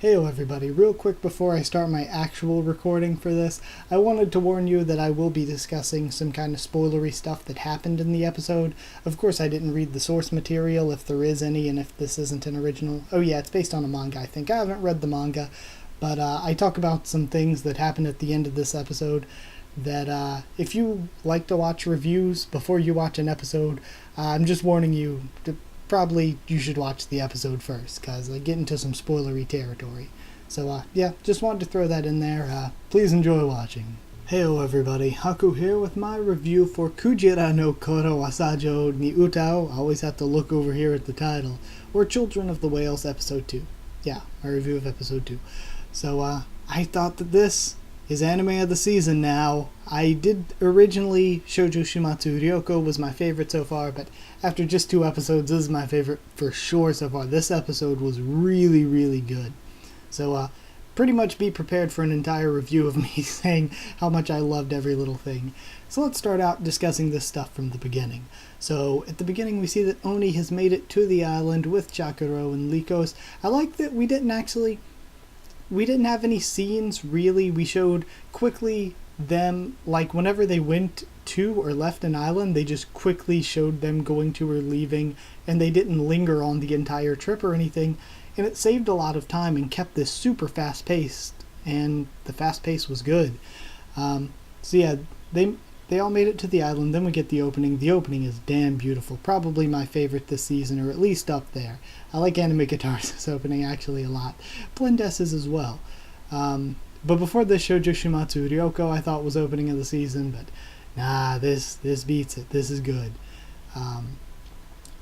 Heyo everybody, real quick before I start my actual recording for this, I wanted to warn you that I will be discussing some kind of spoilery stuff that happened in the episode. Of course I didn't read the source material, if there is any, and if this isn't an original. Oh yeah, it's based on a manga, I think. I haven't read the manga, but I talk about some things that happened at the end of this episode that if you like to watch reviews before you watch an episode, I'm just warning you to probably you should watch the episode first, because I get into some spoilery territory. So yeah, just wanted to throw that in there. Please enjoy watching. Heyo everybody, Haku here with my review for Kujira no Kora wa Sajou ni Utau. I always have to look over here at the title. Or Children of the Whales episode 2. Yeah, my review of episode 2. So I thought that this is anime of the season now. I did originally, Shoujo Shimatsu Ryoko was my favorite so far, but after just 2 episodes, this is my favorite for sure so far. This episode was really, really good. So pretty much be prepared for an entire review of me saying how much I loved every little thing. So let's start out discussing this stuff from the beginning. So at the beginning we see that Oni has made it to the island with Chakuro and Lycos. I like that we didn't have any scenes, really. We showed quickly them, like whenever they went to or left an island, they just quickly showed them going to or leaving, and they didn't linger on the entire trip or anything, and it saved a lot of time and kept this super fast-paced, and the fast pace was good. So yeah, they all made it to the island. Then we get the opening. The opening is damn beautiful. Probably my favorite this season, or at least up there. I like Anime Guitar's opening actually a lot. Blendess's as well. But before this, Shoujo Shimatsu Ryoko I thought was opening of the season, but nah, this beats it. This is good.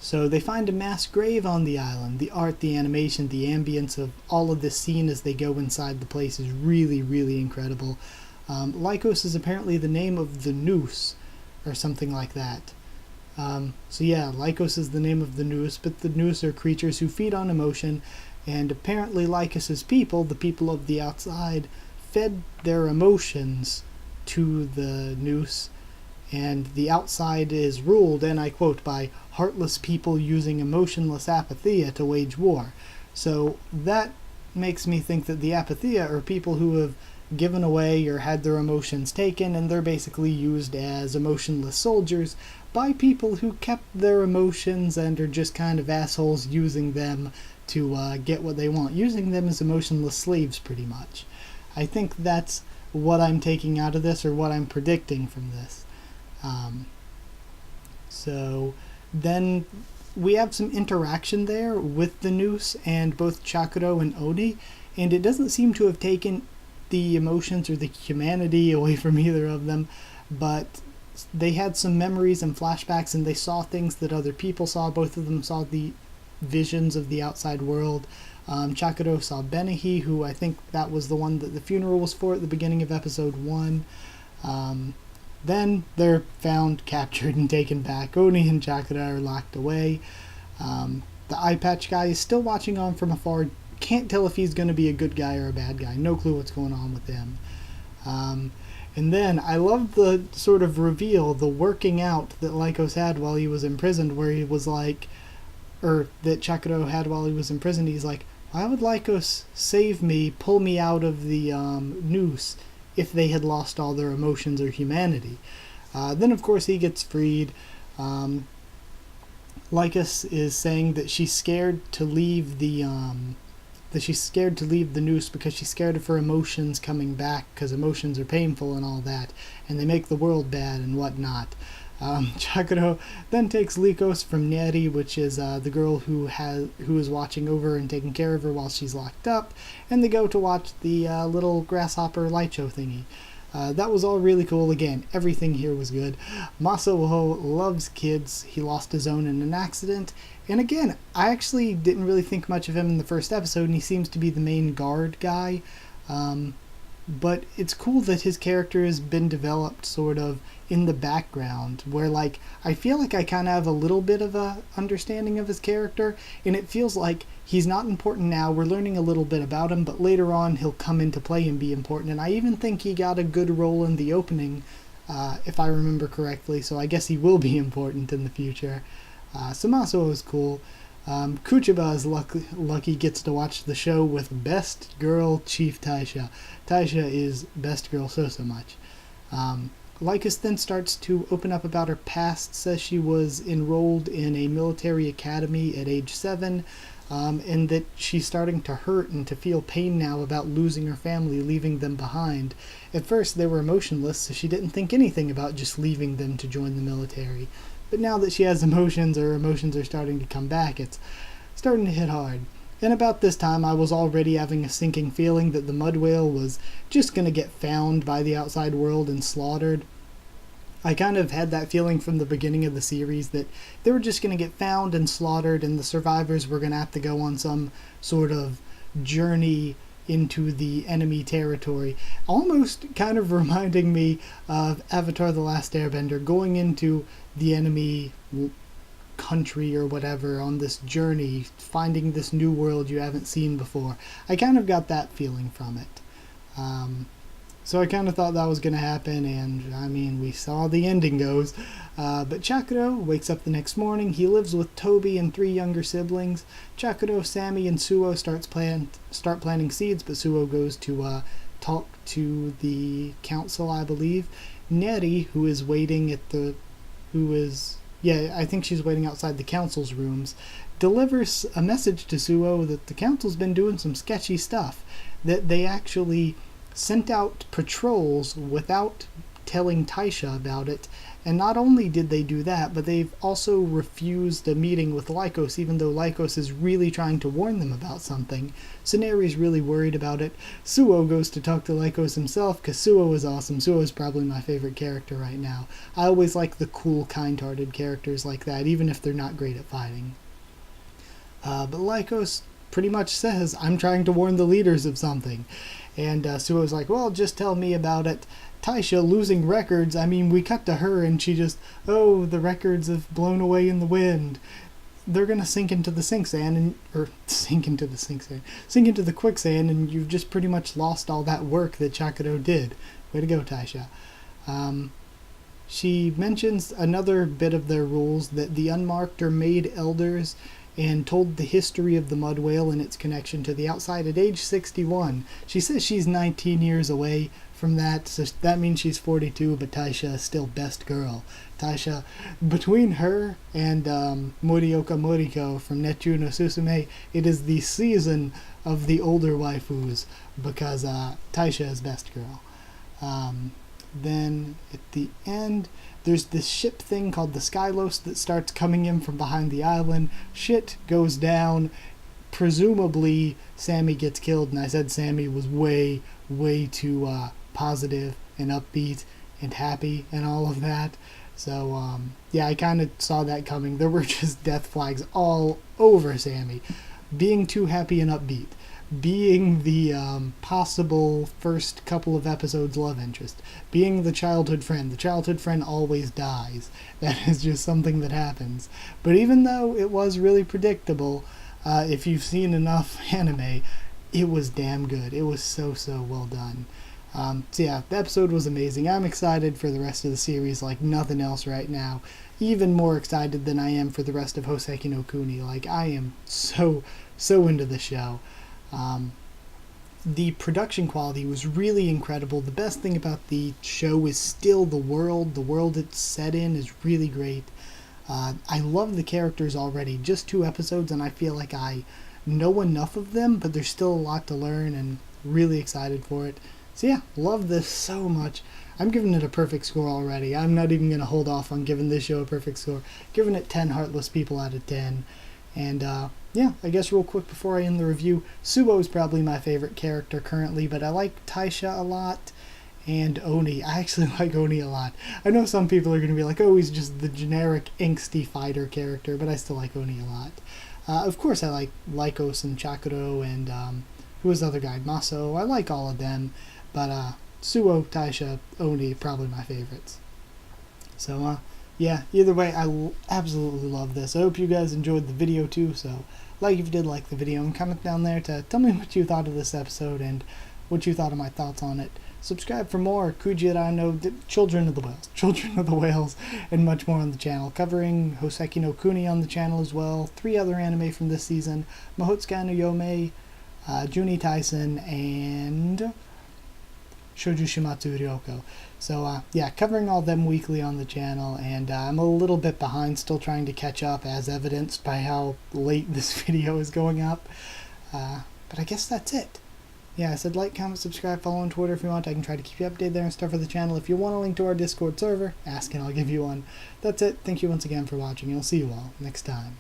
So they find a mass grave on the island. The art, the animation, the ambience of all of this scene as they go inside the place is really, really incredible. Lycos is apparently the name of the noose, or something like that. So yeah, Lycos is the name of the noose, but the noose are creatures who feed on emotion, and apparently Lycos's people, the people of the outside, fed their emotions to the noose, and the outside is ruled, and I quote, by heartless people using emotionless apatheia to wage war. So that makes me think that the apatheia are people who have given away or had their emotions taken, and they're basically used as emotionless soldiers by people who kept their emotions and are just kind of assholes using them to get what they want, using them as emotionless slaves pretty much. I think that's what I'm taking out of this, or what I'm predicting from this. So then we have some interaction there with the noose and both Chakuro and Oni, and it doesn't seem to have taken the emotions or the humanity away from either of them, but they had some memories and flashbacks, and they saw things that other people saw. Both of them saw the visions of the outside world. Chakuro saw Benehi, who I think that was the one that the funeral was for at the beginning of episode 1. Then they're found, captured, and taken back. Oni and Chakura are locked away. The eye patch guy is still watching on from afar. Can't tell if he's going to be a good guy or a bad guy. No clue what's going on with him. And then I love the sort of reveal, the working out that Lycos had while he was imprisoned, where he was like, or that Chakuro had while he was imprisoned. He's like, why would Lycos save me, pull me out of the noose if they had lost all their emotions or humanity? Then of course he gets freed. Lycos is saying that she's scared to leave the noose because she's scared of her emotions coming back, because emotions are painful and all that, and they make the world bad and whatnot. Chakuro then takes Lycos from Neri, which is the girl who is watching over and taking care of her while she's locked up, and they go to watch the little grasshopper light show thingy. That was all really cool. Again, everything here was good. Masao loves kids. He lost his own in an accident. And again, I actually didn't really think much of him in the first episode, and he seems to be the main guard guy. But it's cool that his character has been developed sort of in the background, where like I feel like I kind of have a little bit of a understanding of his character, and it feels like he's not important now. We're learning a little bit about him, but later on he'll come into play and be important. And I even think he got a good role in the opening, if I remember correctly, so I guess he will be important in the future. So Masao is cool. Kujira is lucky gets to watch the show with Best Girl Chief Taisha. Taisha is Best Girl so much. Lycus then starts to open up about her past, says she was enrolled in a military academy at age 7, and that she's starting to hurt and to feel pain now about losing her family, leaving them behind. At first they were emotionless, so she didn't think anything about just leaving them to join the military. But now that she has emotions, or emotions are starting to come back, it's starting to hit hard. And about this time, I was already having a sinking feeling that the mud whale was just going to get found by the outside world and slaughtered. I kind of had that feeling from the beginning of the series that they were just going to get found and slaughtered, and the survivors were going to have to go on some sort of journey into the enemy territory. Almost kind of reminding me of Avatar: The Last Airbender, going into the enemy country or whatever on this journey, finding this new world you haven't seen before. I kind of got that feeling from it. So I kind of thought that was going to happen, and I mean, we saw the ending goes. But Chakuro wakes up the next morning. He lives with Toby and 3 younger siblings. Chakuro, Sammy, and Suo start planting seeds, but Suo goes to talk to the council, I believe. Neri, who is waiting I think she's waiting outside the council's rooms, delivers a message to Suo that the council's been doing some sketchy stuff, that they actually sent out patrols without telling Taisha about it, and not only did they do that, but they've also refused a meeting with Lycos, even though Lycos is really trying to warn them about something. So Neri's really worried about it. Suo goes to talk to Lycos himself, because Suo is awesome. Suo is probably my favorite character right now. I always like the cool, kind-hearted characters like that, even if they're not great at fighting. But Lycos pretty much says, I'm trying to warn the leaders of something. And Suo's like, well, just tell me about it. Taisha losing records, I mean, we cut to her and she just, oh, the records have blown away in the wind. They're going to sink into the quicksand, and you've just pretty much lost all that work that Chakuro did. Way to go, Taisha. She mentions another bit of their rules, that the unmarked are made elders, and told the history of the mud whale and its connection to the outside at age 61. She says she's 19 years away from that, so that means she's 42, but Taisha is still best girl. Taisha, between her and Morioka Moriko from Nechu no Susume, it is the season of the older waifus, because Taisha is best girl. Then at the end, there's this ship thing called the Skylos that starts coming in from behind the island. Shit goes down. Presumably, Sammy gets killed, and I said Sammy was way too positive and upbeat and happy and all of that. So, yeah, I kind of saw that coming. There were just death flags all over Sammy. Being too happy and upbeat. Being the possible first couple of episodes love interest. Being the childhood friend. The childhood friend always dies. That is just something that happens. But even though it was really predictable, if you've seen enough anime, it was damn good. It was so well done. So yeah, the episode was amazing. I'm excited for the rest of the series like nothing else right now. Even more excited than I am for the rest of Hoseki no Kuni. Like, I am so into the show. The production quality was really incredible. The best thing about the show is still the world. The world it's set in is really great. I love the characters already. Just 2 episodes and I feel like I know enough of them, but there's still a lot to learn, and really excited for it. So yeah, love this so much. I'm giving it a perfect score already. I'm not even going to hold off on giving this show a perfect score. Giving it 10 Heartless People out of 10. And yeah, I guess real quick before I end the review, Suo is probably my favorite character currently, but I like Taisha a lot, and Oni. I actually like Oni a lot. I know some people are going to be like, oh, he's just the generic angsty fighter character, but I still like Oni a lot. Of course I like Lycos and Chakuro and who was the other guy? Maso. I like all of them, but Suo, Taisha, Oni, probably my favorites. So yeah, either way, I absolutely love this. I hope you guys enjoyed the video too, so like if you did like the video, and comment down there to tell me what you thought of this episode and what you thought of my thoughts on it. Subscribe for more Kujira no Children of the Whales, Children of the Whales, and much more on the channel. Covering Hoseki no Kuni on the channel as well. 3 other anime from this season: Mahotsukai no Yome, Juni Tyson, and Shouju Shimatsu Ryoko. So yeah, covering all them weekly on the channel, and I'm a little bit behind, still trying to catch up, as evidenced by how late this video is going up. But I guess that's it. Yeah, I said like, comment, subscribe, follow on Twitter if you want. I can try to keep you updated there and stuff for the channel. If you want a link to our Discord server, ask and I'll give you one. That's it. Thank you once again for watching, and I'll see you all next time.